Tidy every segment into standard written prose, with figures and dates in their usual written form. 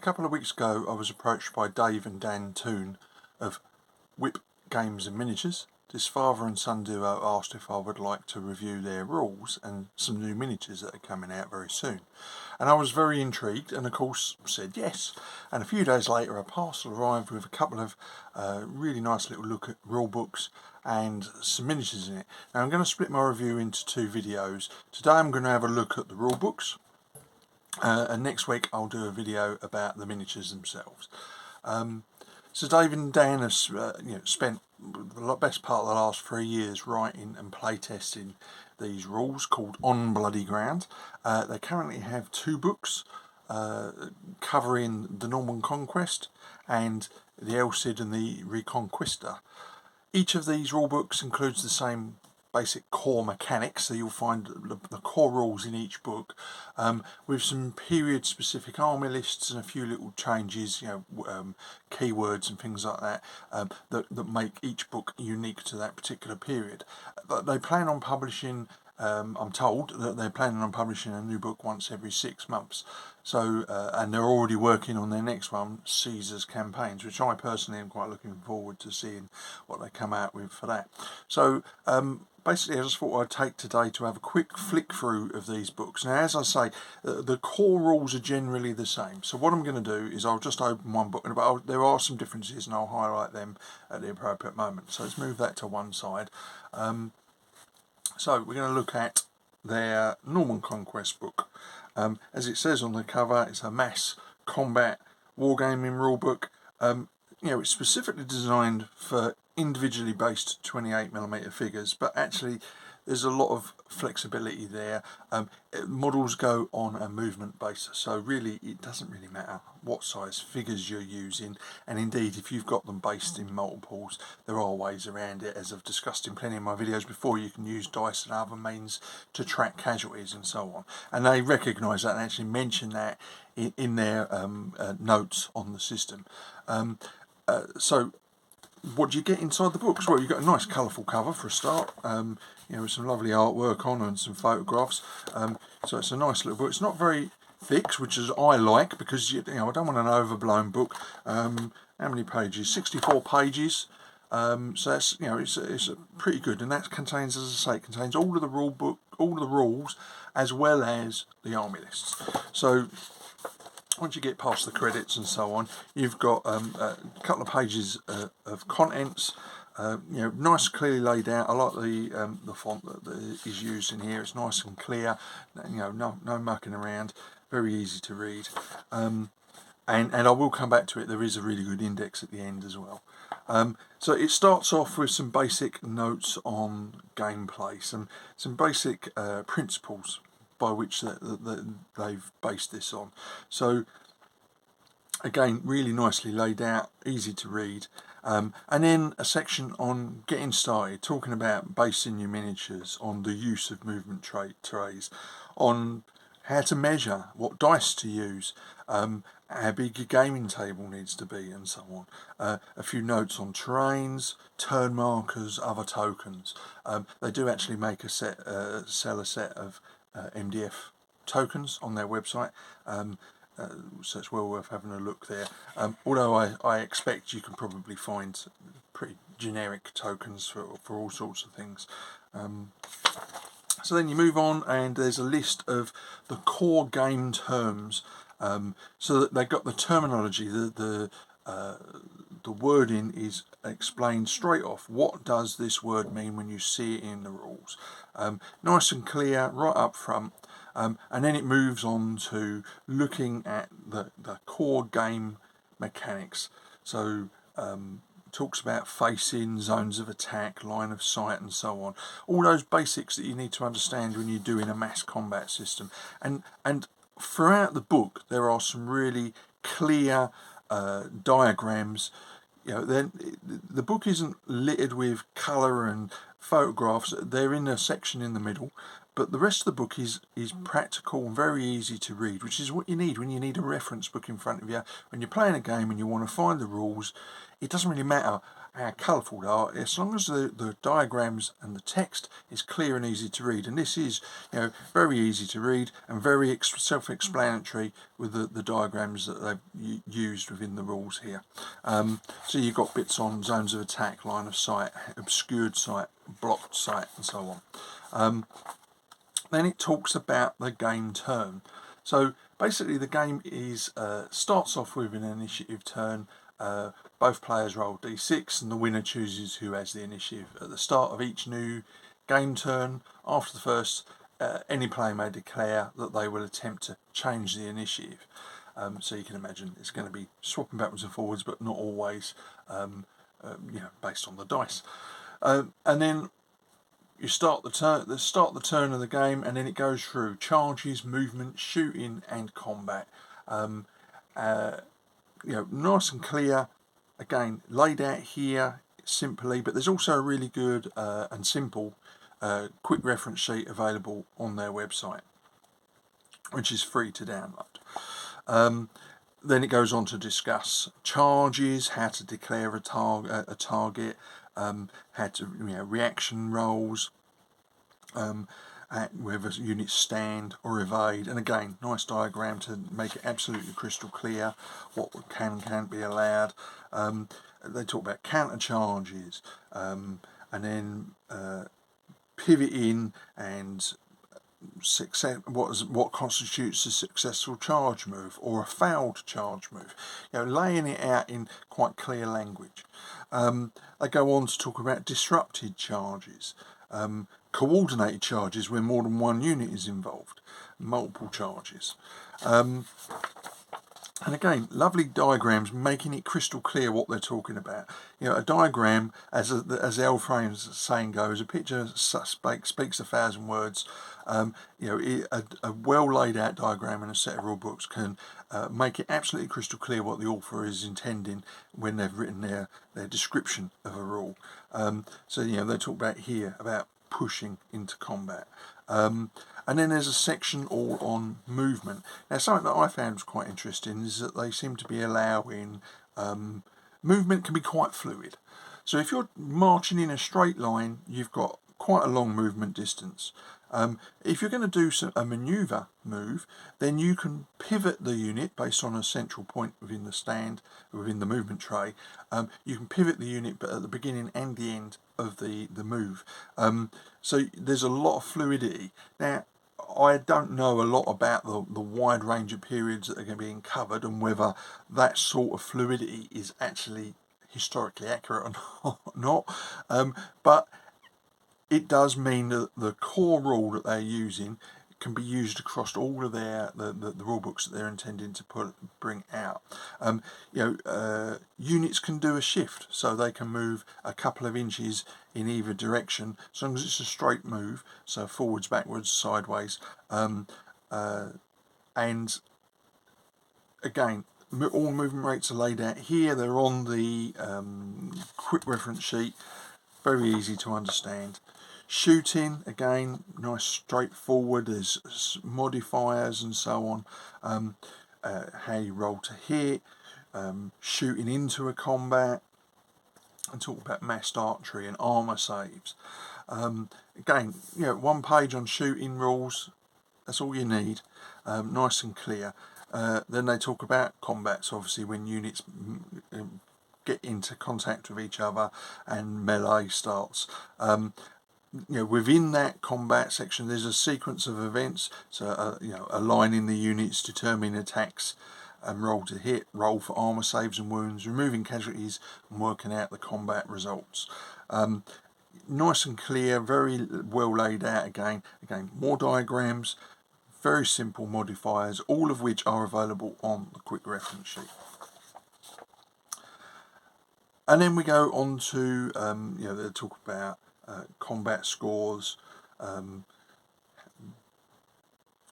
couple of weeks ago I was approached by Dave and Dan Toon of WiP Games and Miniatures. This father and son duo asked if I would like to review their rules and some new miniatures that are coming out very soon. And I was very intrigued and of course said yes. And a few days later a parcel arrived with a couple of really nice little look at rule books and some miniatures in it. Now I'm going to split my review into two videos. Today I'm going to have a look at the rule books. And next week I'll do a video about the miniatures themselves. So Dave and Dan have spent the best part of the last 3 years writing and playtesting these rules called On Bloody Ground. They currently have 2 books covering the Norman Conquest and the El Cid and the Reconquista. Each of these rule books includes the same basic core mechanics, so you'll find the core rules in each book, with some period specific army lists and a few little changes, keywords and things like that, that make each book unique to that particular period. They plan on publishing, I'm told that they're planning on publishing a new book once every 6 months. So, and they're already working on their next one, Caesar's Campaigns, which I personally am quite looking forward to seeing what they come out with for that. So, basically I just thought I'd take today to have a quick flick through of these books. Now as I say, the core rules are generally the same. So what I'm going to do is I'll just open one book, but there are some differences and I'll highlight them at the appropriate moment. So let's move that to one side. So we're going to look at their Norman Conquest book. As it says on the cover, it's a mass combat wargaming rulebook. It's specifically designed for individually based 28mm figures, but actually there's a lot of flexibility there. Models go on a movement basis, so really it doesn't really matter what size figures you're using, and indeed if you've got them based in multiples there are ways around it. As I've discussed in plenty of my videos before, you can use dice and other means to track casualties and so on, and they recognise that and actually mention that in their notes on the system. So what do you get inside the books? Well, you've got a nice colourful cover for a start, with some lovely artwork on and some photographs. So it's a nice little book. It's not very thick, which is I like, because I don't want an overblown book. How many pages? 64 pages. So that's it's pretty good, and that contains, as I say, it contains all of the rule book, all of the rules, as well as the army lists. So once you get past the credits and so on, you've got a couple of pages of contents, nice, clearly laid out. I like the font that is used in here. It's nice and clear, no mucking around, very easy to read. And I will come back to it. There is a really good index at the end as well. So it starts off with some basic notes on gameplay, some basic principles by which they've based this on. So again, really nicely laid out, easy to read, and then a section on getting started, talking about basing your miniatures, on the use of movement trays, on how to measure, what dice to use, how big your gaming table needs to be, and so on. A few notes on terrains, turn markers, other tokens. They do actually make sell a set of MDF tokens on their website, so it's well worth having a look there. Although I expect you can probably find pretty generic tokens for all sorts of things. So then you move on, and there's a list of the core game terms, so that they've got the terminology, the wording is explained straight off. What does this word mean when you see it in the rules? Nice and clear right up front, and then it moves on to looking at the core game mechanics. So talks about facing, zones of attack, line of sight, and so on. All those basics that you need to understand when you're doing a mass combat system. And throughout the book there are some really clear diagrams. Then the book isn't littered with colour and photographs. They're in a section in the middle, but the rest of the book is practical and very easy to read, which is what you need when you need a reference book in front of you. When you're playing a game and you want to find the rules, it doesn't really matter how colourful they are, as long as the diagrams and the text is clear and easy to read. And this is, very easy to read and very self-explanatory with the diagrams that they've used within the rules here. So you've got bits on zones of attack, line of sight, obscured sight, blocked sight, and so on. Then it talks about the game turn. So basically the game is starts off with an initiative turn. Both players roll d6 and the winner chooses who has the initiative. At the start of each new game turn, after the first, any player may declare that they will attempt to change the initiative. So you can imagine it's going to be swapping backwards and forwards, but not always based on the dice. And then you start the turn of the game, and then it goes through charges, movement, shooting, and combat. Nice and clear. Again, laid out here simply, but there's also a really good and simple quick reference sheet available on their website, which is free to download. Then it goes on to discuss charges, how to declare a target, how to reaction rolls, whether units stand or evade, and again, nice diagram to make it absolutely crystal clear what can't be allowed. They talk about counter charges, and then pivoting and what constitutes a successful charge move or a failed charge move. Laying it out in quite clear language. They go on to talk about disrupted charges, coordinated charges where more than one unit is involved, multiple charges. And again, lovely diagrams making it crystal clear what they're talking about. A diagram, as the L Frame's saying goes, a picture speaks 1,000 words. A well laid out diagram and a set of rule books can make it absolutely crystal clear what the author is intending when they've written their description of a rule. So they talk about here about pushing into combat. And then there's a section all on movement. Now, something that I found was quite interesting is that they seem to be allowing movement can be quite fluid. So if you're marching in a straight line, you've got quite a long movement distance. If you're going to do a manoeuvre move, then you can pivot the unit based on a central point within the stand, within the movement tray. You can pivot the unit but at the beginning and the end of the move. So there's a lot of fluidity. Now, I don't know a lot about the wide range of periods that are going to be covered and whether that sort of fluidity is actually historically accurate or not. But it does mean that the core rule that they're using can be used across all of the rule books that they're intending to bring out. Units can do a shift, so they can move a couple of inches in either direction, as long as it's a straight move, so forwards, backwards, sideways. And again, all movement rates are laid out here. They're on the quick reference sheet, very easy to understand. Shooting, again, nice straightforward. There's modifiers and so on. How you roll to hit, shooting into a combat, and talk about massed archery and armour saves. Again, one page on shooting rules. That's all you need. Nice and clear. Then they talk about combats, obviously when units get into contact with each other and melee starts. Within that combat section, there's a sequence of events. So, aligning the units, determining attacks, and roll to hit, roll for armour saves and wounds, removing casualties, and working out the combat results. Nice and clear, very well laid out. Again, more diagrams, very simple modifiers, all of which are available on the quick reference sheet. And then we go on to, they talk about combat scores,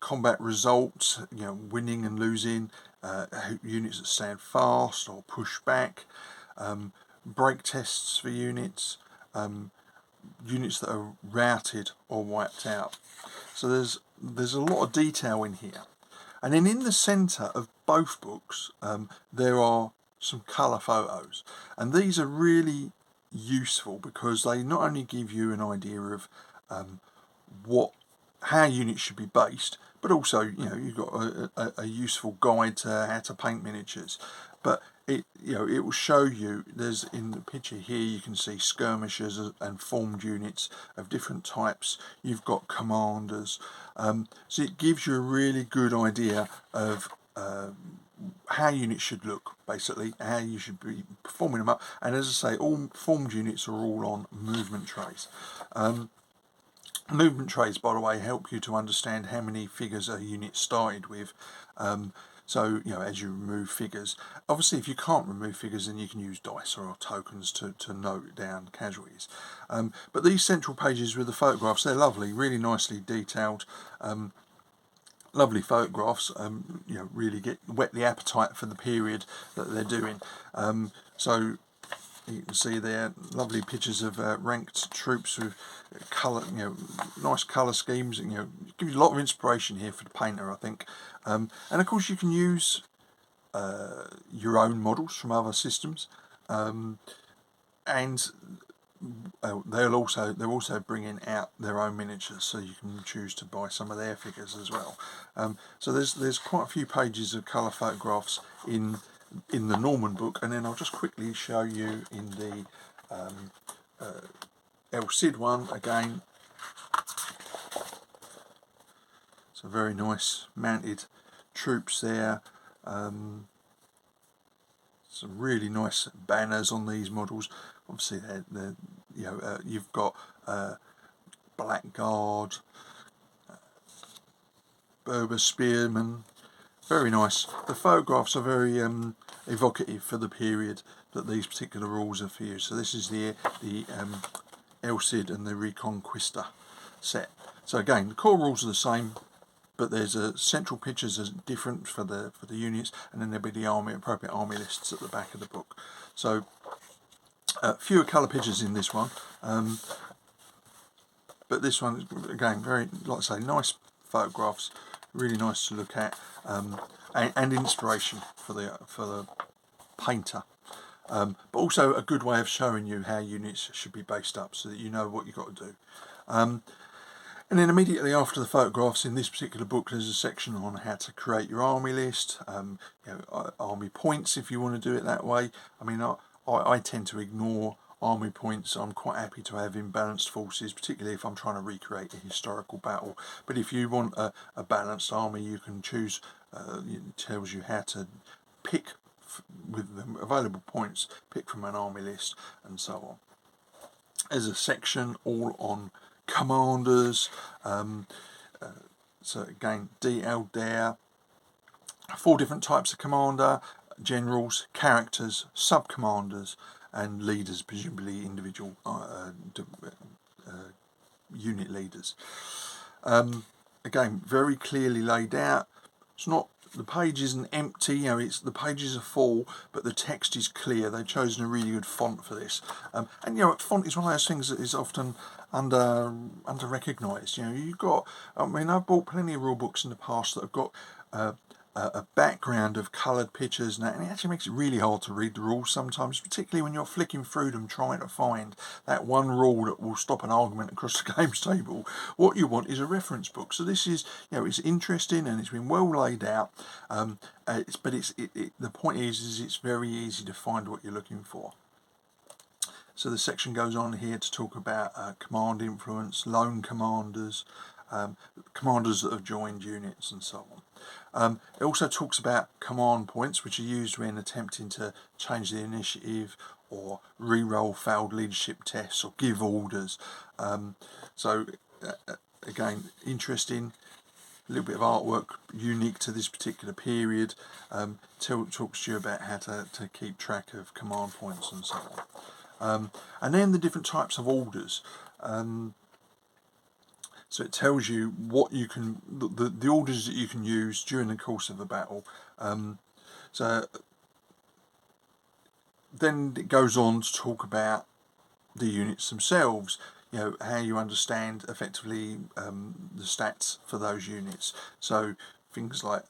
combat results, winning and losing, units that stand fast or push back, break tests for units, units that are routed or wiped out. So there's a lot of detail in here. And then in the centre of both books, there are some colour photos, and these are really useful because they not only give you an idea of how units should be based, but also, you know, you've got a useful guide to how to paint miniatures. But it will show you, there's in the picture here you can see skirmishers and formed units of different types. You've got commanders, so it gives you a really good idea of how units should look, basically how you should be performing them up. And as I say, all formed units are all on movement trays. Movement trays, by the way, help you to understand how many figures a unit started with. So, you know, as you remove figures, obviously if you can't remove figures, then you can use dice or tokens to note down casualties. But these central pages with the photographs, they're lovely, really nicely detailed, lovely photographs, you know, really whet the appetite for the period that they're doing. So you can see there lovely pictures of ranked troops with colour, you know, nice colour schemes. You know, give you a lot of inspiration here for the painter, I think. And of course, you can use your own models from other systems, and they're also bringing out their own miniatures, so you can choose to buy some of their figures as well. So there's quite a few pages of colour photographs in the Norman book, and then I'll just quickly show you in the El Cid one again. So very nice mounted troops there. Some really nice banners on these models. Obviously, they're you know, you've got Blackguard, Berber Spearmen. Very nice. The photographs are very evocative for the period that these particular rules are for you. So this is the El Cid and the Reconquista set. So again, the core rules are the same, but there's central pictures are different for the units, and then there'll be the appropriate army lists at the back of the book. So fewer colour pictures in this one, but this one again very, like I say, nice photographs, really nice to look at, and inspiration for the painter. But also a good way of showing you how units should be based up, so that you know what you've got to do. And then immediately after the photographs in this particular book, there's a section on how to create your army list, you know, army points if you want to do it that way. I mean, I tend to ignore army points. I'm quite happy to have imbalanced forces, particularly if I'm trying to recreate a historical battle. But if you want a balanced army, you can choose, it tells you how to pick with the available points, pick from an army list, and so on. There's a section all on commanders, so again, detailed there. 4 different types of commander: generals, characters, sub-commanders, and leaders, presumably individual unit leaders. Again, very clearly laid out. It's not, the page isn't empty, you know, the pages are full, but the text is clear. They've chosen a really good font for this. And you know, font is one of those things that is often under recognised. You know, you've got, I mean, I've bought plenty of rule books in the past that have got a background of coloured pictures, and it actually makes it really hard to read the rules sometimes, particularly when you're flicking through them trying to find that one rule that will stop an argument across the games table. What you want is a reference book. So this is, you know, it's interesting and it's been well laid out, but the point is it's very easy to find what you're looking for. So the section goes on here to talk about command influence, lone commanders, commanders that have joined units, and so on. It also talks about command points, which are used when attempting to change the initiative, or re-roll failed leadership tests, or give orders. So again, interesting. A little bit of artwork unique to this particular period. Talks to you about how to keep track of command points and so on. And then the different types of orders. So it tells you what you can, the orders that you can use during the course of a battle. So then it goes on to talk about the units themselves. You know, how you understand effectively the stats for those units. So things like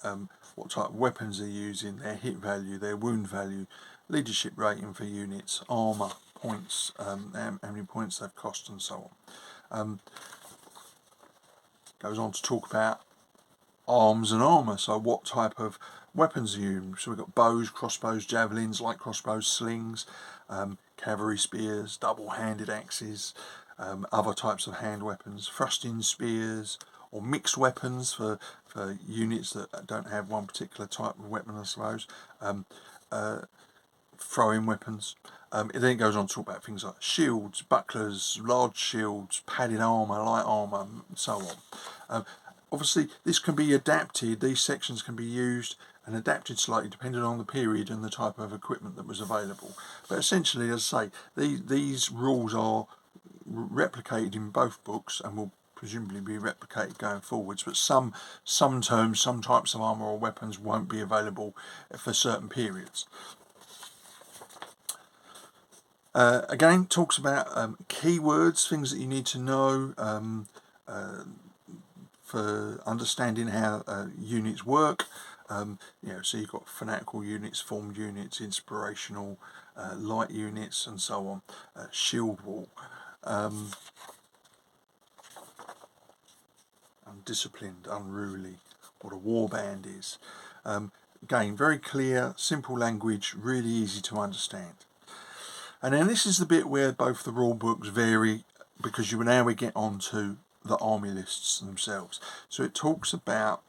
what type of weapons they're using, their hit value, their wound value, leadership rating for units, armour, points, how many points they've cost, and so on. Goes on to talk about arms and armour, so what type of weapons are you? So we've got bows, crossbows, javelins, light crossbows, slings, cavalry spears, double-handed axes, other types of hand weapons, thrusting spears, or mixed weapons for units that don't have one particular type of weapon, I suppose. Throwing weapons. Then it goes on to talk about things like shields, bucklers, large shields, padded armour, light armour, and so on. Obviously, this can be adapted, these sections can be used and adapted slightly depending on the period and the type of equipment that was available. But essentially, as I say, these rules are replicated in both books and will presumably be replicated going forwards, but some terms, some types of armour or weapons won't be available for certain periods. Again, talks about keywords, things that you need to know for understanding how units work. So you've got fanatical units, formed units, inspirational, light units, and so on. Shield wall, undisciplined, unruly, what a warband is. Again, very clear, simple language, really easy to understand. And then this is the bit where both the rule books vary, because now we get on to the army lists themselves. So it talks about,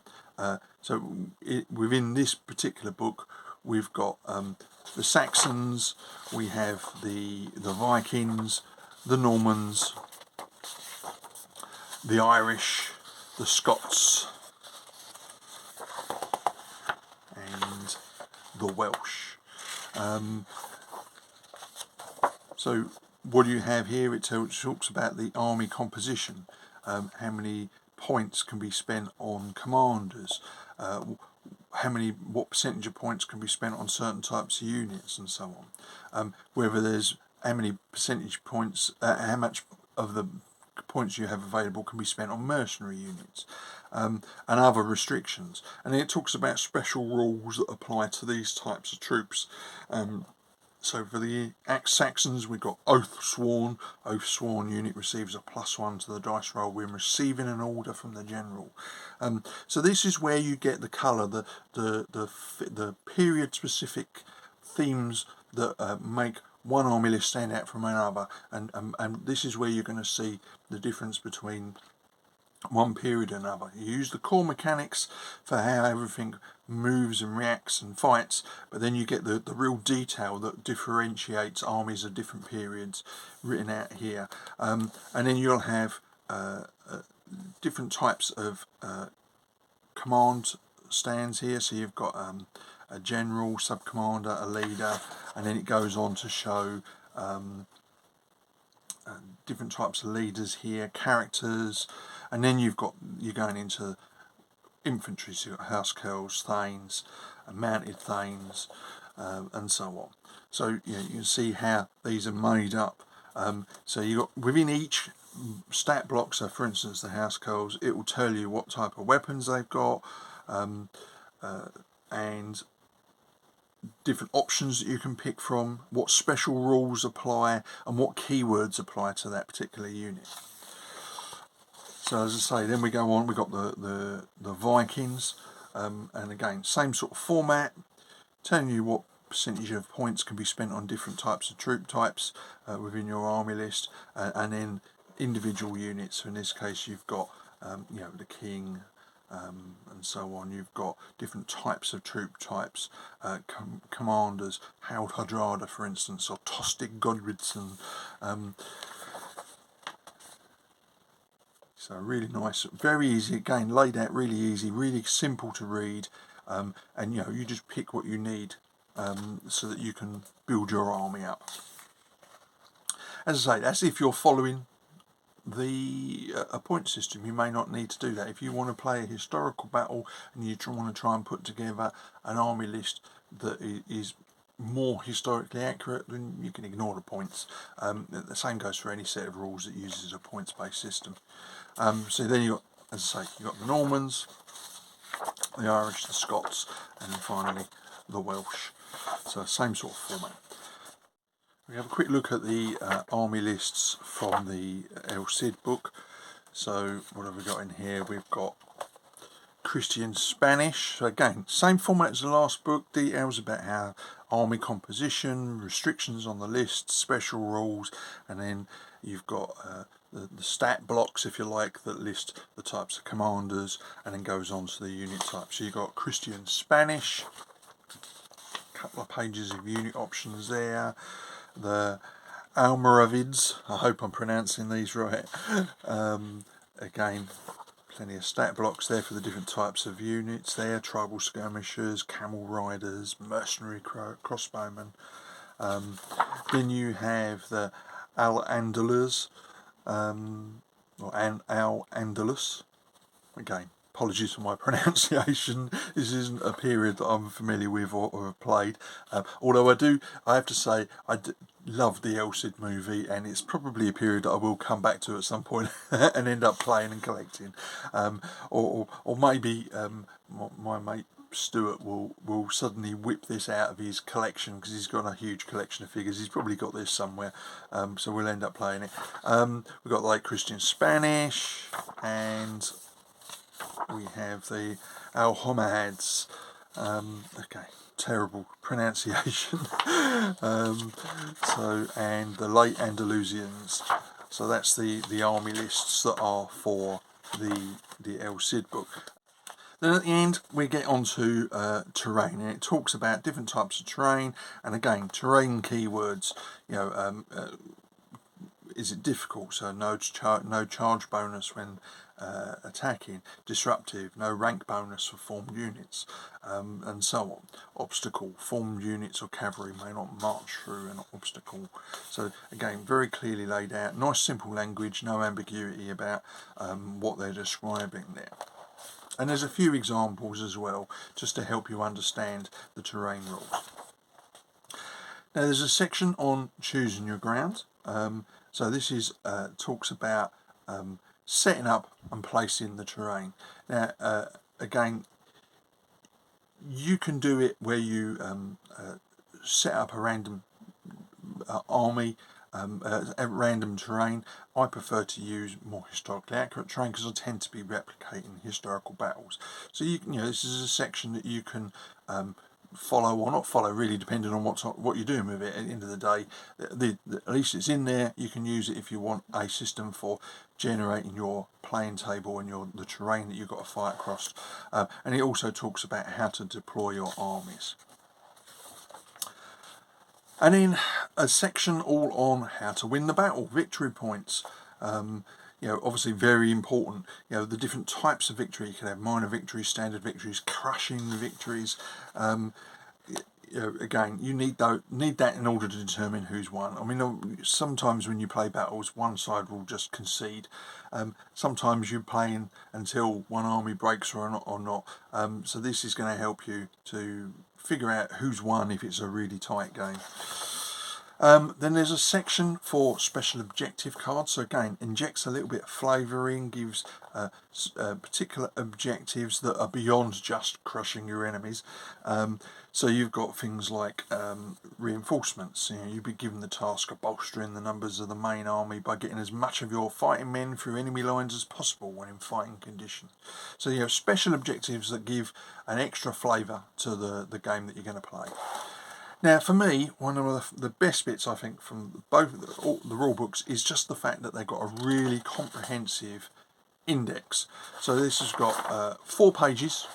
within this particular book, we've got the Saxons, we have the Vikings, the Normans, the Irish, the Scots, and the Welsh. So what do you have here? It talks about the army composition, how many points can be spent on commanders, what percentage of points can be spent on certain types of units, and so on. Whether there's how many percentage points, how much of the points you have available can be spent on mercenary units, and other restrictions. And then it talks about special rules that apply to these types of troops. So for the Saxons, we've got Oath Sworn. Oath Sworn unit receives a +1 to the dice roll when receiving an order from the general. So this is where you get the colour, the period-specific themes that make one army list stand out from another, and this is where you're going to see the difference between one period and another. You use the core mechanics for how everything moves and reacts and fights, but then you get the real detail that differentiates armies of different periods written out here. And then you'll have different types of command stands here. So you've got a general, sub-commander, a leader, and then it goes on to show different types of leaders here, characters, and then you're going into infantry, so you've got housecarls, thanes, mounted thanes, and so on. So you can see how these are made up. So you got within each stat block, so for instance the housecarls, it will tell you what type of weapons they've got, and different options that you can pick from, what special rules apply, and what keywords apply to that particular unit. So as I say, then we go on, we've got the Vikings, and again, same sort of format, telling you what percentage of points can be spent on different types of troop types within your army list, and then individual units. So in this case, you've got the king, and so on. You've got different types of troop types, commanders, Harold Hardrada, for instance, or Tostig Godwinson. So really nice, very easy, again laid out really easy, really simple to read, and you just pick what you need so that you can build your army up. As I say, that's if you're following a point system. You may not need to do that. If you want to play a historical battle and you want to try and put together an army list that is more historically accurate, then you can ignore the points. The same goes for any set of rules that uses a points-based system. So then you got, as I say, you got the Normans, the Irish, the Scots, and then finally the Welsh. So same sort of format. We have a quick look at the army lists from the El Cid book. So what have we got in here? We've got Christian Spanish. So again, same format as the last book. Details about how army composition, restrictions on the list, special rules, and then you've got the stat blocks, if you like, that list the types of commanders, and then goes on to the unit types. So you've got Christian Spanish, a couple of pages of unit options there. The Almoravids, I hope I'm pronouncing these right. Again, plenty of stat blocks there for the different types of units there. Tribal skirmishers, camel riders, mercenary crossbowmen. Then you have the Al-Andalus, or Al-Andalus. Again, apologies for my pronunciation. This isn't a period that I'm familiar with or have played. Although I have to say, love the El Cid movie, and it's probably a period that I will come back to at some point and end up playing and collecting. Or maybe my mate Stuart will suddenly whip this out of his collection, because he's got a huge collection of figures. He's probably got this somewhere, so we'll end up playing it. We've got like Christian Spanish, and we have the Almohads. Okay, terrible pronunciation. And the late Andalusians. So that's the army lists that are for the El Cid book. Then at the end we get onto terrain, and it talks about different types of terrain, and again, terrain keywords. Is it difficult? So no charge bonus when attacking, disruptive, no rank bonus for formed units, and so on. Obstacle, formed units or cavalry may not march through an obstacle. So again, very clearly laid out, nice simple language, no ambiguity about what they're describing there. And there's a few examples as well, just to help you understand the terrain rules. Now there's a section on choosing your ground. So this is talks about setting up and placing the terrain. Now, again, you can do it where you set up a random army, random terrain. I prefer to use more historically accurate terrain because I tend to be replicating historical battles. So this is a section that you can follow or not follow, really depending on what you're doing with it. At the end of the day, at least it's in there. You can use it if you want a system for generating your playing table and the terrain that you've got to fight across. And it also talks about how to deploy your armies. And then a section all on how to win the battle, victory points. Obviously very important. The different types of victory. You can have minor victories, standard victories, crushing victories. Again, you need that in order to determine who's won. I mean, sometimes when you play battles, one side will just concede. Sometimes you're playing until one army breaks or not. So this is going to help you to figure out who's won if it's a really tight game. Then there's a section for special objective cards. So again, injects a little bit of flavouring, gives particular objectives that are beyond just crushing your enemies. So you've got things like reinforcements. You'll be given the task of bolstering the numbers of the main army by getting as much of your fighting men through enemy lines as possible when in fighting conditions. So you have special objectives that give an extra flavour to the game that you're going to play. Now, for me, one of the best bits, I think, from both the rule books is just the fact that they've got a really comprehensive index. So this has got 4 pages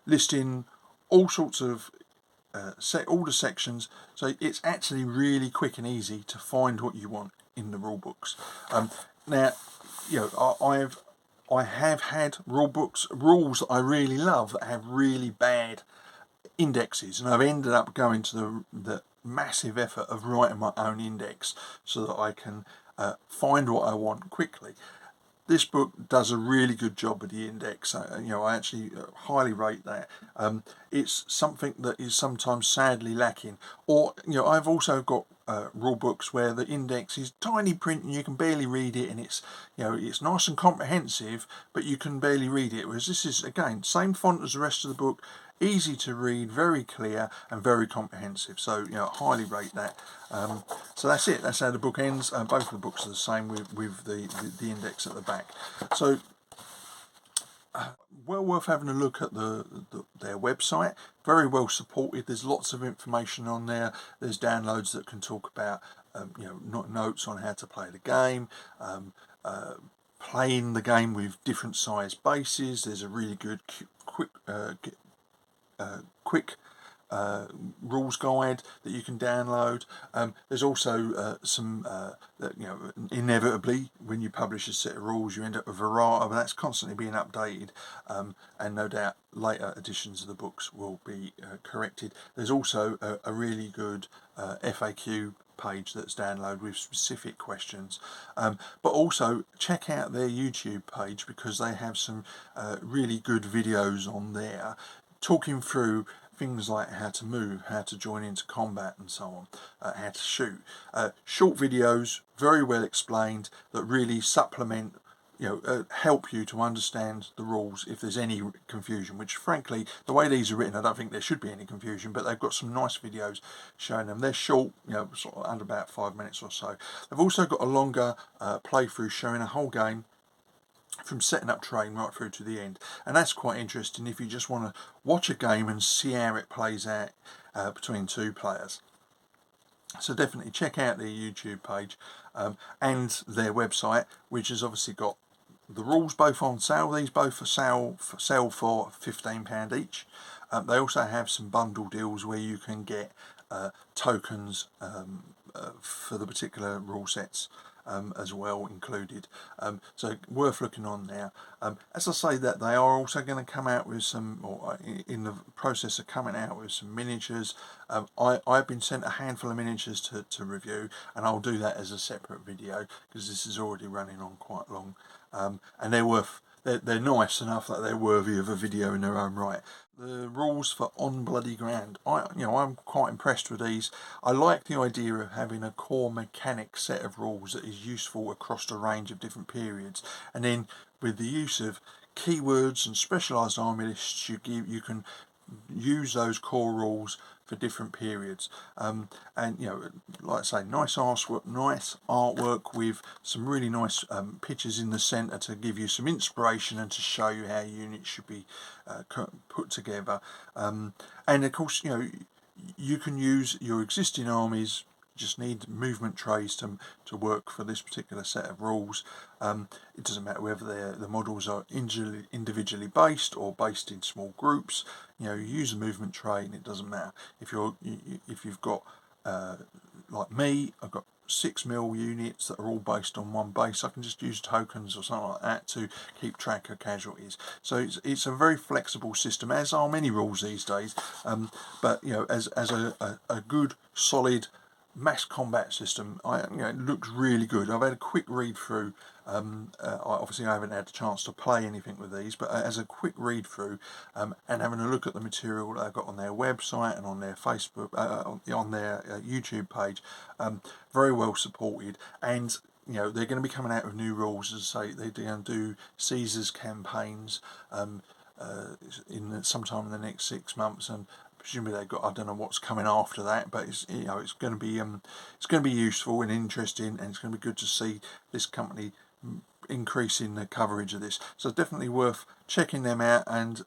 listing all sorts of all the sections. So it's actually really quick and easy to find what you want in the rule books. Now, I have had rules that I really love that have really bad indexes, and I've ended up going to the massive effort of writing my own index so that I can find what I want quickly. This book does a really good job with the index. I actually highly rate that. It's something that is sometimes sadly lacking. Or I've also got rule books where the index is tiny print and you can barely read it, and it's, you know, it's nice and comprehensive, but you can barely read it. Whereas this is, again, same font as the rest of the book, easy to read, very clear and very comprehensive. So, you know, highly rate that. So that's it. That's how the book ends. Both of the books are the same with the index at the back. So well worth having a look at their website. Very well supported. There's lots of information on there. There's downloads that can talk about you know, notes on how to play the game, playing the game with different size bases. There's a really good quick rules guide that you can download. There's also some you know, inevitably when you publish a set of rules you end up with a errata, but that's constantly being updated, and no doubt later editions of the books will be corrected. There's also a really good FAQ page that's downloaded with specific questions, but also check out their YouTube page, because they have some really good videos on there talking through things like how to move, how to join into combat and so on, how to shoot. Short videos, very well explained, that really supplement, you know, help you to understand the rules if there's any confusion, which frankly, the way these are written, I don't think there should be any confusion, but they've got some nice videos showing them. They're short, you know, sort of under about 5 minutes or so. They've also got a longer playthrough showing a whole game from setting up terrain right through to the end, and that's quite interesting if you just want to watch a game and see how it plays out between two players. So definitely check out their YouTube page and their website, which has obviously got the rules both on sale. These both are sale for £15 each. They also have some bundle deals where you can get tokens for the particular rule sets as well included, so worth looking on there. As I say, that they are also going to come out with some, or in the process of coming out with some miniatures. I've been sent a handful of miniatures to review, and I'll do that as a separate video because this is already running on quite long, and they're nice enough that they're worthy of a video in their own right. The rules for On Bloody Ground, I'm quite impressed with these. I like the idea of having a core mechanic set of rules that is useful across a range of different periods, and then with the use of keywords and specialised army lists, you can use those core rules for different periods, and you know, like I say, nice artwork with some really nice pictures in the centre to give you some inspiration and to show you how units should be put together, and of course, you know, you can use your existing armies. Just need movement trays to work for this particular set of rules. It doesn't matter whether the models are individually based or based in small groups. You know, you use a movement tray and it doesn't matter. If you've got like me, I've got 6mm units that are all based on one base. I can just use tokens or something like that to keep track of casualties. So it's a very flexible system, as are many rules these days. But you know, as a good solid mass combat system, it looks really good. I've had a quick read through. Obviously I haven't had a chance to play anything with these, but as a quick read through and having a look at the material that they've got on their website and on their Facebook, on their YouTube page, very well supported. And you know, they're going to be coming out with new rules. As I say, they're going to do Caesar's campaigns sometime in the next 6 months, and presumably they've got, I don't know what's coming after that, but it's going to be useful and interesting, and it's going to be good to see this company increasing the coverage of this. So it's definitely worth checking them out. And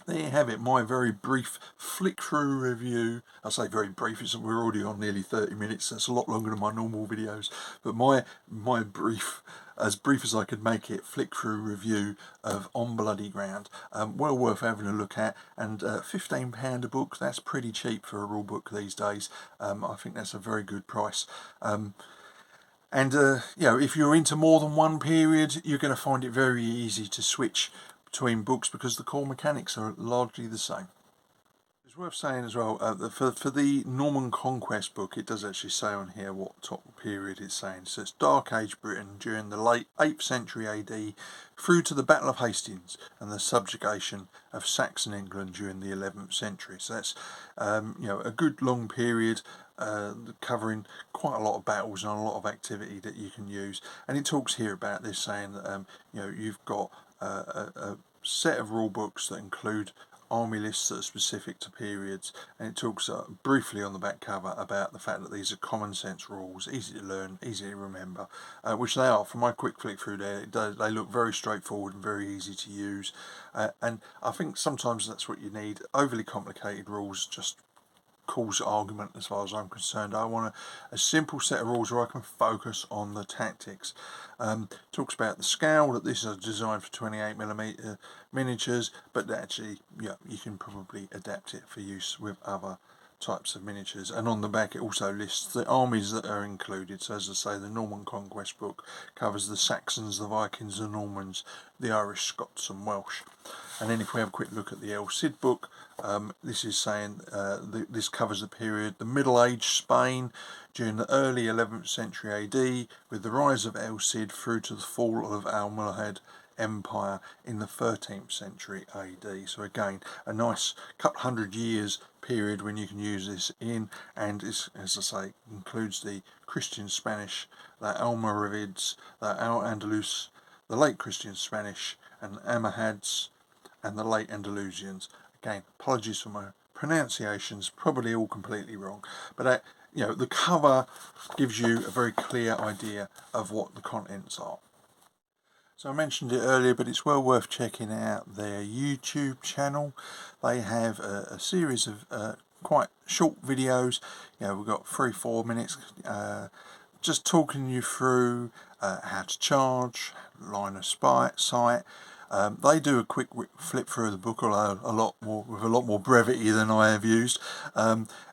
there you have it, my very brief flick through review. I say very brief, we're already on nearly 30 minutes. That's a lot longer than my normal videos, but my brief, as brief as I could make it, flick through review of On Bloody Ground. Well worth having a look at, and £15 a book, that's pretty cheap for a rule book these days. I think that's a very good price. And you know, if you're into more than one period, you're going to find it very easy to switch between books because the core mechanics are largely the same. It's worth saying as well, for the Norman Conquest book, it does actually say on here what top period it's saying. So it's Dark Age Britain during the late 8th century AD through to the Battle of Hastings and the subjugation of Saxon England during the 11th century. So that's you know, a good long period. covering quite a lot of battles and a lot of activity that you can use. And it talks here about this, saying that you've got a set of rule books that include army lists that are specific to periods, and it talks briefly on the back cover about the fact that these are common sense rules, easy to learn, easy to remember, which they are. From my quick flick through there, they look very straightforward and very easy to use, and I think sometimes that's what you need. Overly complicated rules just cause argument as far as I'm concerned. I want a simple set of rules where I can focus on the tactics. Talks about the scale, that this is designed for 28mm miniatures, but actually, yeah, you can probably adapt it for use with other types of miniatures. And on the back it also lists the armies that are included. So as I say, the Norman Conquest book covers the Saxons, the Vikings, the Normans, the Irish, Scots and Welsh. And then if we have a quick look at the El Cid book, this is saying this covers the period, the Middle Age Spain during the early 11th century AD, with the rise of El Cid through to the fall of Almohad Empire in the 13th century AD. So again, a nice couple hundred years period when you can use this in, and it's, as I say, includes the Christian Spanish, the Almoravids, the Al-Andalus, the late Christian Spanish, and Almohads, and the late Andalusians. Again, apologies for my pronunciations, probably all completely wrong, but the cover gives you a very clear idea of what the contents are. So I mentioned it earlier, but it's well worth checking out their YouTube channel. They have a series of quite short videos. We've got 3-4 minutes just talking you through how to charge, line of sight. They do a quick flip through the book, although with a lot more brevity than I have used.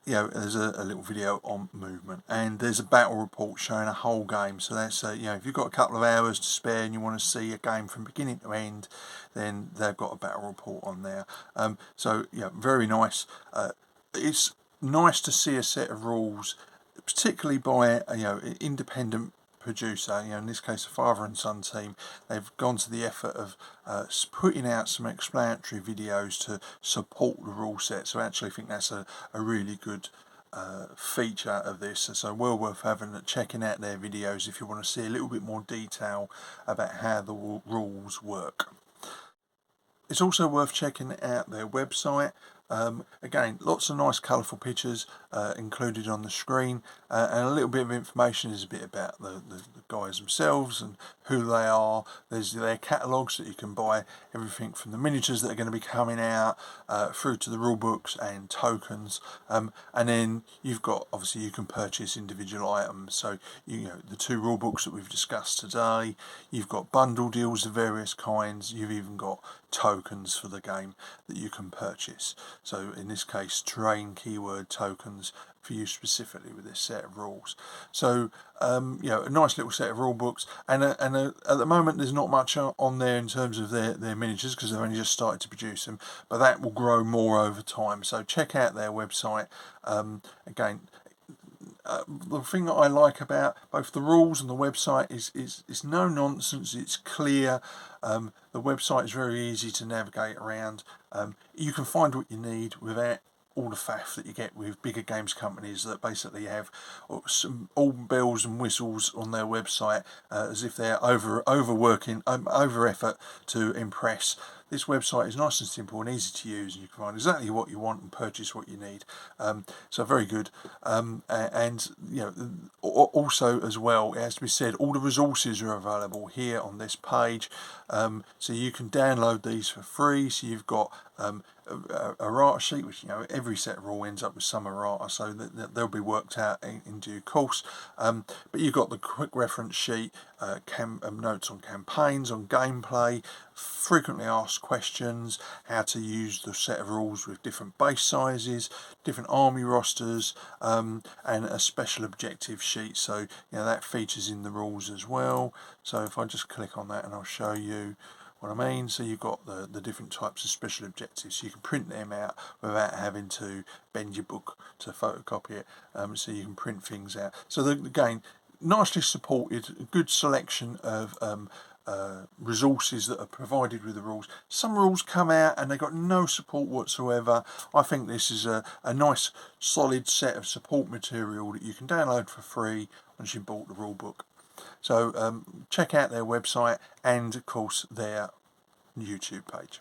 There's a little video on movement, and there's a battle report showing a whole game. So that's if you've got a couple of hours to spare and you want to see a game from beginning to end, then they've got a battle report on there. Very nice. It's nice to see a set of rules, particularly by independent producer, in this case a father and son team. They've gone to the effort of putting out some explanatory videos to support the rule set. So I actually think that's a really good feature of this, so well worth checking out their videos if you want to see a little bit more detail about how the rules work. It's also worth checking out their website. Again, lots of nice colourful pictures included on the screen, and a little bit of information is a bit about the guys themselves and who they are. There's their catalogues that you can buy, everything from the miniatures that are going to be coming out through to the rule books and tokens, and then you've got, obviously you can purchase individual items. So the 2 rule books that we've discussed today, you've got bundle deals of various kinds, you've even got tokens for the game that you can purchase. So in this case, terrain keyword tokens for use specifically with this set of rules. So a nice little set of rule books, and at the moment there's not much on there in terms of their miniatures, because they've only just started to produce them, but that will grow more over time. So check out their website. Again, the thing that I like about both the rules and the website is no nonsense. It's clear. The website is very easy to navigate around. You can find what you need without all the faff that you get with bigger games companies that basically have all bells and whistles on their website, as if they're overworking, over effort to impress. This website is nice and simple and easy to use, and you can find exactly what you want and purchase what you need. So very good. Also as well, it has to be said, all the resources are available here on this page. So you can download these for free. So you've got a errata sheet, which every set of rule ends up with some errata, so that they'll be worked out in due course. But you've got the quick reference sheet, notes on campaigns, on gameplay, frequently asked questions, how to use the set of rules with different base sizes, different army rosters, and a special objective sheet. So that features in the rules as well. So if I just click on that and I'll show you what I mean. So you've got the different types of special objectives, so you can print them out without having to bend your book to photocopy it. So you can print things out. So again, nicely supported, a good selection of resources that are provided with the rules. Some rules come out and they've got no support whatsoever. I think this is a nice solid set of support material that you can download for free once you've bought the rule book. So check out their website and of course their YouTube page.